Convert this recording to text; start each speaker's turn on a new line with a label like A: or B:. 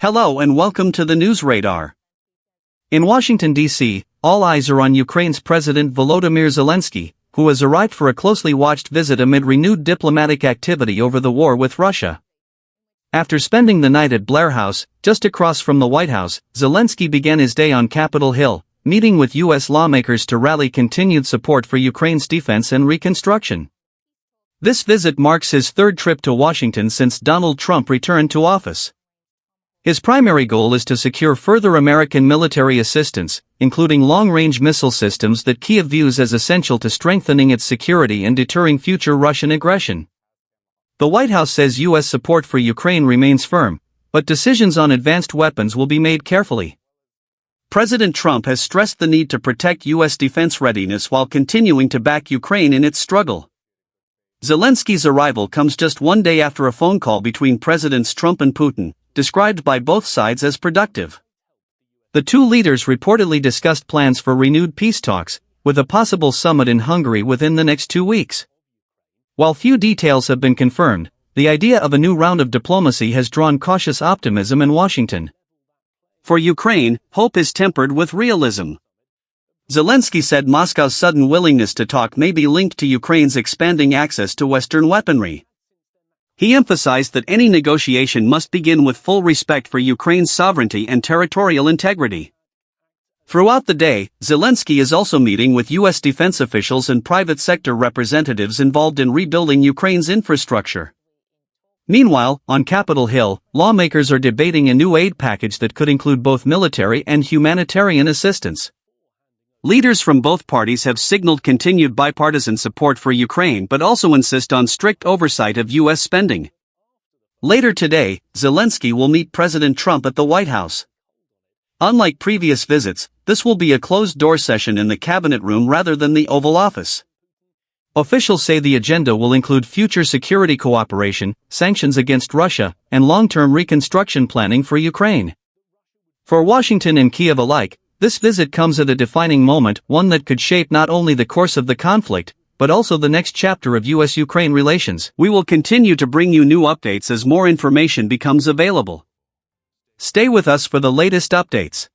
A: Hello and welcome to the News Radar. In Washington, D.C., all eyes are on Ukraine's President Volodymyr Zelensky, who has arrived for a closely watched visit amid renewed diplomatic activity over the war with Russia. After spending the night at Blair House, just across from the White House, Zelensky began his day on Capitol Hill, meeting with U.S. lawmakers to rally continued support for Ukraine's defense and reconstruction. This visit marks his third trip to Washington since Donald Trump returned to office. His primary goal is to secure further American military assistance, including long-range missile systems that Kyiv views as essential to strengthening its security and deterring future Russian aggression. The White House says U.S. support for Ukraine remains firm, but decisions on advanced weapons will be made carefully. President Trump has stressed the need to protect U.S. defense readiness while continuing to back Ukraine in its struggle. Zelensky's arrival comes just one day after a phone call between Presidents Trump and Putin, described by both sides as productive. The two leaders reportedly discussed plans for renewed peace talks, with a possible summit in Hungary within the next 2 weeks. While few details have been confirmed, the idea of a new round of diplomacy has drawn cautious optimism in Washington. For Ukraine, hope is tempered with realism. Zelensky said Moscow's sudden willingness to talk may be linked to Ukraine's expanding access to Western weaponry. He emphasized that any negotiation must begin with full respect for Ukraine's sovereignty and territorial integrity. Throughout the day, Zelensky is also meeting with U.S. defense officials and private sector representatives involved in rebuilding Ukraine's infrastructure. Meanwhile, on Capitol Hill, lawmakers are debating a new aid package that could include both military and humanitarian assistance. Leaders from both parties have signaled continued bipartisan support for Ukraine but also insist on strict oversight of U.S. spending. Later today, Zelensky will meet President Trump at the White House. Unlike previous visits, this will be a closed-door session in the Cabinet Room rather than the Oval Office. Officials say the agenda will include future security cooperation, sanctions against Russia, and long-term reconstruction planning for Ukraine. For Washington and Kyiv alike, this visit comes at a defining moment, one that could shape not only the course of the conflict, but also the next chapter of U.S.-Ukraine relations. We will continue to bring you new updates as more information becomes available. Stay with us for the latest updates.